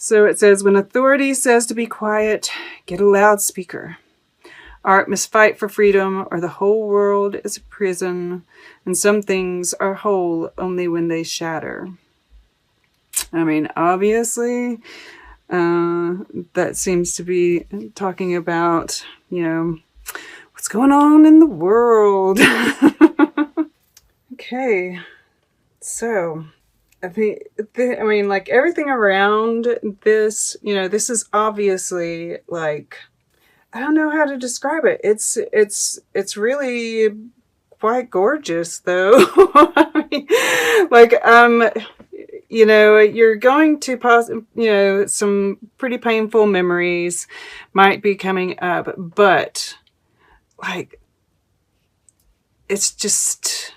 So it says, when authority says to be quiet, get a loudspeaker. Art must fight for freedom, or the whole world is a prison, and some things are whole only when they shatter. I mean, obviously, that seems to be talking about, what's going on in the world. Okay, so I mean, like everything around this, this is obviously like, I don't know how to describe it. It's really quite gorgeous, though. I mean, like, you're going to some pretty painful memories might be coming up, but like, it's just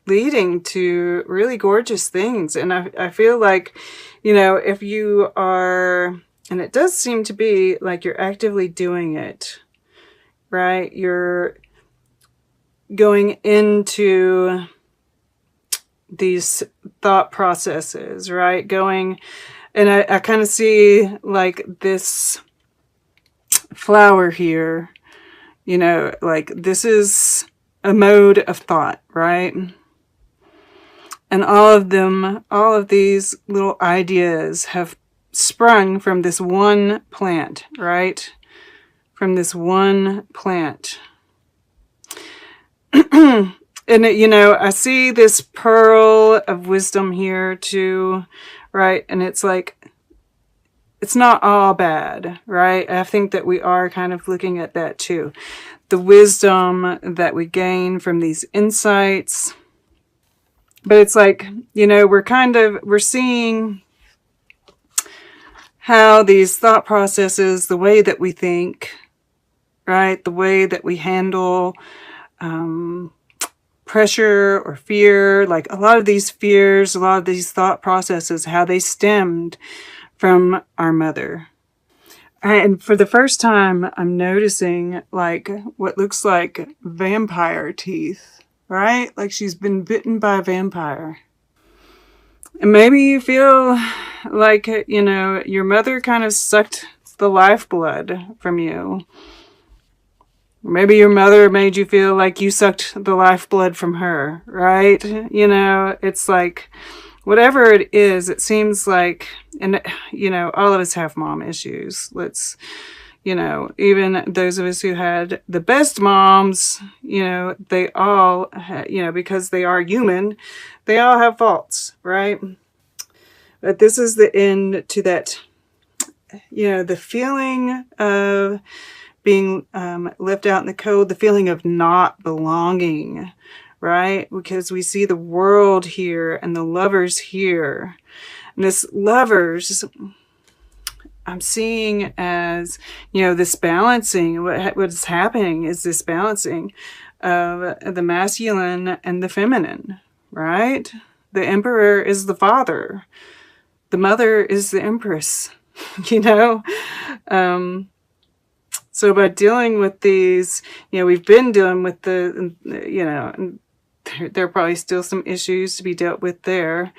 leading to really gorgeous things. And I feel like, if you are, and it does seem to be like you're actively doing it, right? You're going into these thought processes, right? And I kind of see like this flower here, like this is a mode of thought, right? And all of these little ideas have sprung from this one plant, right? From this one plant. And, I see this pearl of wisdom here too, right? And it's like, it's not all bad, right? I think that we are kind of looking at that too. The wisdom that we gain from these insights. But it's like, we're seeing how these thought processes, the way that we think, right? The way that we handle pressure or fear, like a lot of these fears, a lot of these thought processes, how they stemmed from our mother. And for the first time, I'm noticing like what looks like vampire teeth. Right? Like she's been bitten by a vampire. And maybe you feel like, your mother kind of sucked the lifeblood from you. Maybe your mother made you feel like you sucked the lifeblood from her, right? It's like, whatever it is, it seems like, and, all of us have mom issues. Even those of us who had the best moms, they all, because they are human, they all have faults, right? But this is the end to that, the feeling of being left out in the cold, the feeling of not belonging, right? Because we see the world here and the lovers here. And this lovers, I'm seeing as, this balancing. What is happening is this balancing of the masculine and the feminine, right? The emperor is the father. The mother is the empress, So by dealing with these, we've been dealing with there are probably still some issues to be dealt with there.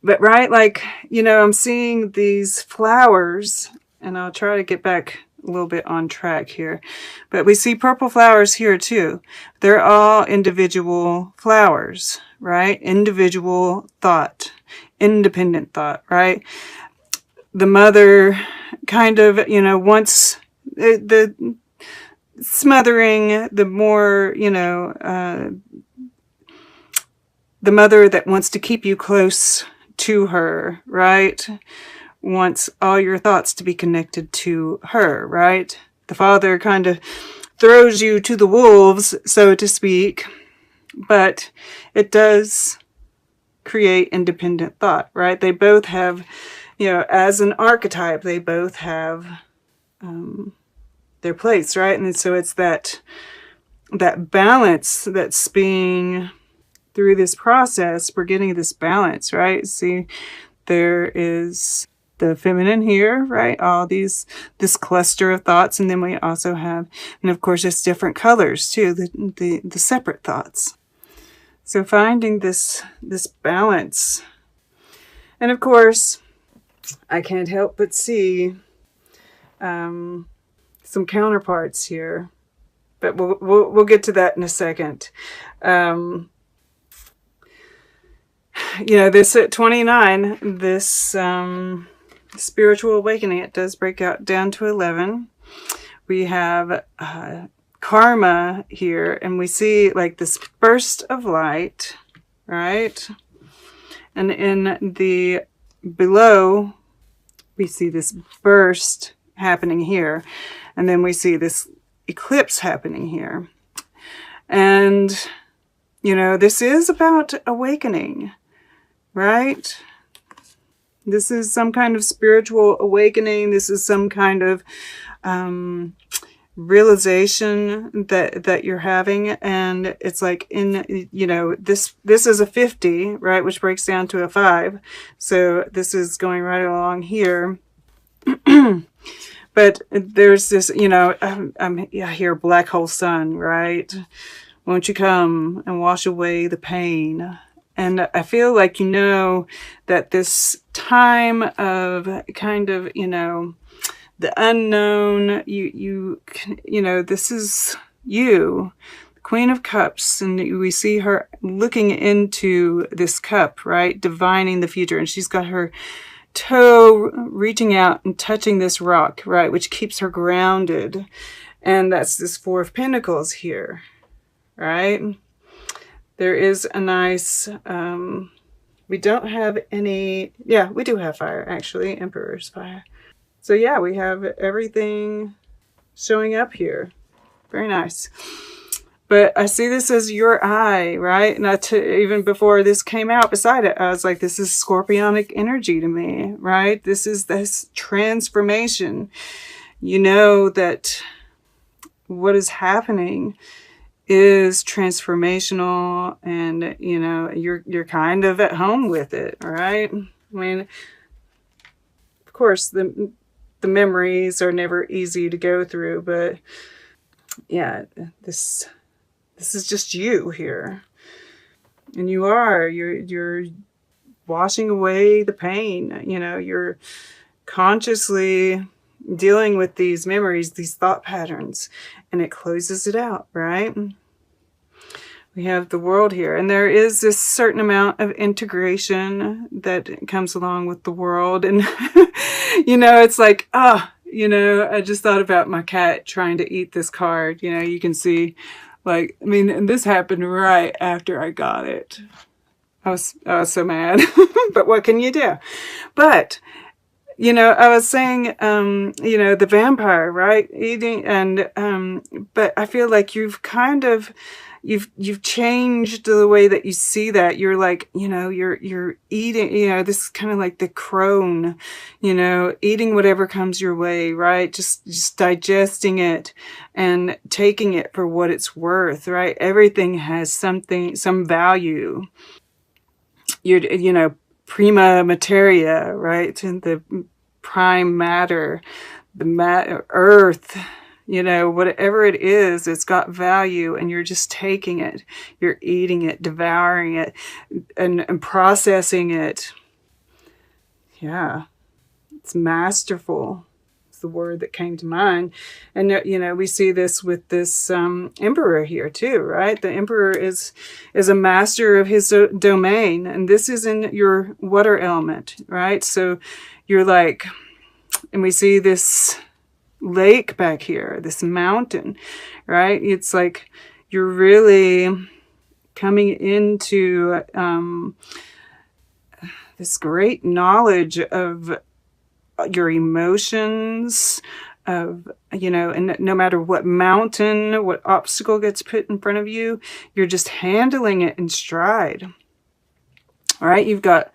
But right, like, I'm seeing these flowers, and I'll try to get back a little bit on track here. But we see purple flowers here too. They're all individual flowers, right? Individual thought, independent thought, right? The mother kind of, wants the smothering, the more, the mother that wants to keep you close to her, right? Wants all your thoughts to be connected to her, right? The father kind of throws you to the wolves, so to speak, but it does create independent thought, right? They both have, as an archetype, they both have their place, right? And so it's that balance that's being, through this process, we're getting this balance, right? See, there is the feminine here, right? All this cluster of thoughts. And then we also have, and of course, it's different colors too, the separate thoughts. So finding this balance. And of course, I can't help but see some counterparts here, but we'll get to that in a second. This at 29, this spiritual awakening, it does break out down to 11. We have karma here, and we see like this burst of light, right? And in the below, we see this burst happening here, and then we see this eclipse happening here. And this is about awakening, right? This is some kind of spiritual awakening. This is some kind of realization that you're having. And it's like this is a 50, right? Which breaks down to a 5. So this is going right along here. But there's this, I hear black hole sun, right? Won't you come and wash away the pain? And I feel like, that this time of kind of, the unknown, this is you, the Queen of Cups. And we see her looking into this cup, right? Divining the future. And she's got her toe reaching out and touching this rock, right? Which keeps her grounded. And that's this 4 of Pentacles here, right? There is a nice, we don't have any, we do have fire, actually, Emperor's fire. So yeah, we have everything showing up here. Very nice. But I see this as your eye, right? And even before this came out beside it, I was like, this is scorpionic energy to me, right? This is this transformation. That what is happening is transformational, and you're kind of at home with it, right? I mean, of course the memories are never easy to go through, but yeah, this is just you here, and you're washing away the pain. You're consciously dealing with these memories, these thought patterns, and it closes it out, right? We have the World here, and there is this certain amount of integration that comes along with the World. And it's like, I just thought about my cat trying to eat this card. You can see, and this happened right after I got it. I was so mad. But what can you do? But I was saying, the vampire, right? Eating, and but I feel like you've kind of you've changed the way that you see that. You're like, you're eating, this is kind of like the crone, eating whatever comes your way, right? Just digesting it and taking it for what it's worth, right? Everything has some value. You're, prima materia, right? And the prime matter, the earth, whatever it is, it's got value, and you're just taking it, you're eating it, devouring it, and processing it. Yeah, it's masterful. It's the word that came to mind. And we see this with this emperor here too, right? The emperor is a master of his domain, and this is in your water element, right? So you're like, and we see this lake back here, this mountain, right? It's like you're really coming into this great knowledge of your emotions, of, and no matter what mountain, what obstacle gets put in front of you, you're just handling it in stride. All right, you've got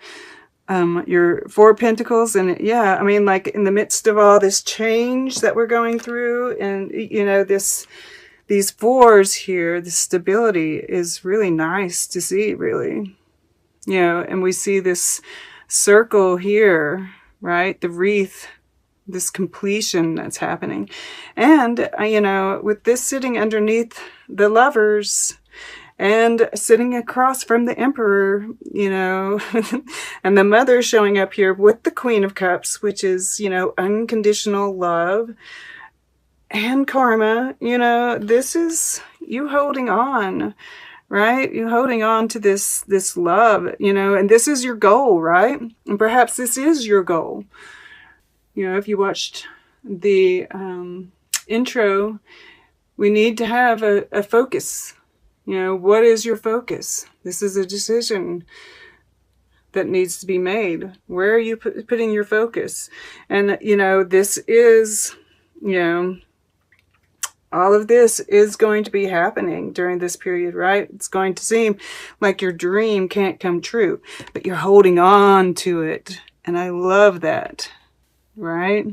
your 4 of Pentacles, and yeah, like in the midst of all this change that we're going through, and these 4s here, the stability is really nice to see, really. And we see this circle here, right? The wreath, this completion that's happening. And, with this sitting underneath the Lovers, and sitting across from the Emperor, you know, and the Mother showing up here with the Queen of Cups, which is, you know, unconditional love and karma. You know, this is you holding on, right? You holding on to this love, you know, and this is your goal, right? And perhaps this is your goal. You know, if you watched the intro, we need to have a focus. You know, what is your focus? This is a decision that needs to be made. Where are you putting your focus? And, you know, this is, you know, all of this is going to be happening during this period, right? It's going to seem like your dream can't come true, but you're holding on to it. And I love that, right?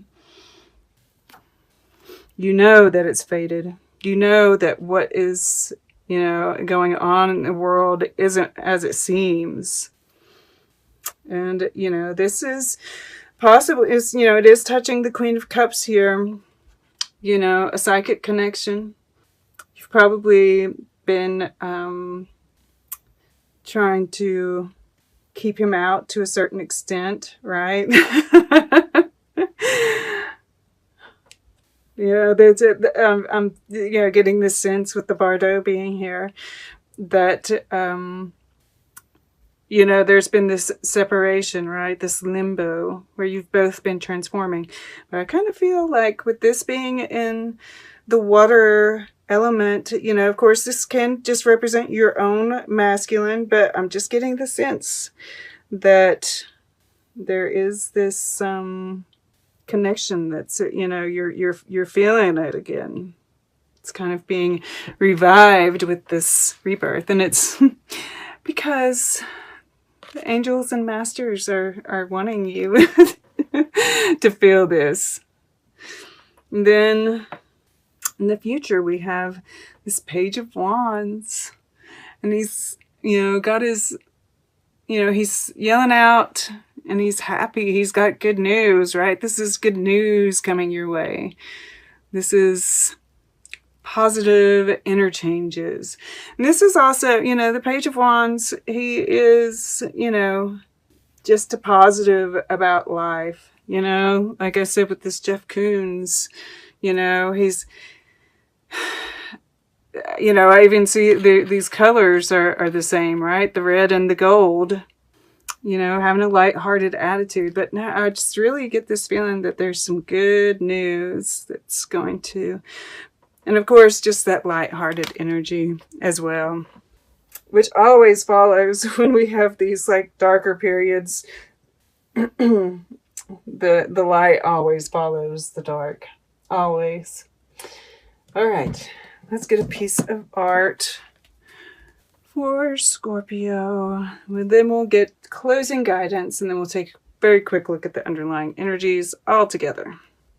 You know that it's fated. You know that what is, you know, going on in the world isn't as it seems. And, you know, this is possibly, is, you know, it is touching the Queen of Cups here. You know, a psychic connection. You've probably been trying to keep him out to a certain extent, right? Yeah, there's I'm you know, getting this sense with the Bardo being here that you know, there's been this separation, right? This limbo where you've both been transforming. But I kind of feel like with this being in the water element, you know, of course, this can just represent your own masculine, but I'm just getting the sense that there is this connection that's, you know, you're feeling it again. It's kind of being revived with this rebirth, and it's because the angels and masters are wanting you to feel this. And then in the future, we have this Page of Wands. And he's, you know, got his, you know, he's yelling out and he's happy. He's got good news, right? This is good news coming your way. This is positive interchanges. And this is also, you know, the Page of Wands, he is, you know, just a positive about life, you know, like I said with this Jeff Koons, you know, he's, you know, I even see these colors are the same, right? The red and the gold, you know, having a lighthearted attitude. But now I just really get this feeling that there's some good news that's going to, and of course, just that lighthearted energy as well, which always follows when we have these like darker periods. The light always follows the dark, always. All right, let's get a piece of art for Scorpio. And then we'll get closing guidance, and then we'll take a very quick look at the underlying energies all together.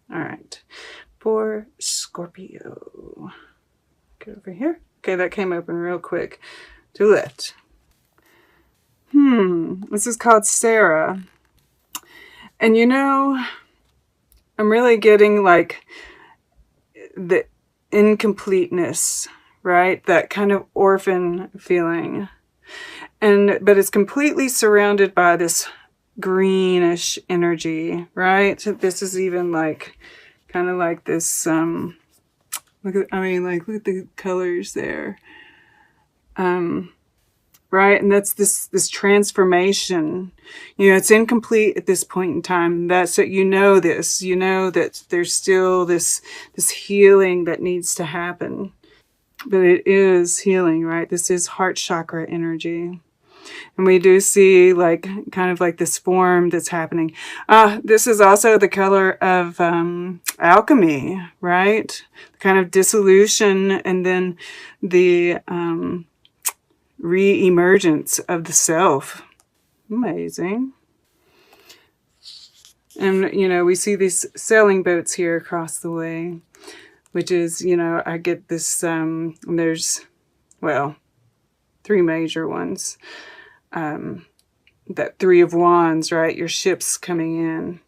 All right. For Scorpio. Go over here. Okay, that came open real quick. To lift. This is called Sarah. And you know, I'm really getting like the incompleteness, right? That kind of orphan feeling. But it's completely surrounded by this greenish energy, right? This is even like kind of like this, look at the colors there. Right, and that's this transformation. You know, it's incomplete at this point in time. That's that, you know this. You know that there's still this healing that needs to happen. But it is healing, right? This is heart chakra energy. And we do see like kind of like this form that's happening. This is also the color of alchemy, right? Kind of dissolution, and then the re-emergence of the self. Amazing. And, you know, we see these sailing boats here across the way, which is, you know, I get this, there's, well, 3 major ones. That 3 of Wands, right? Your ships coming in.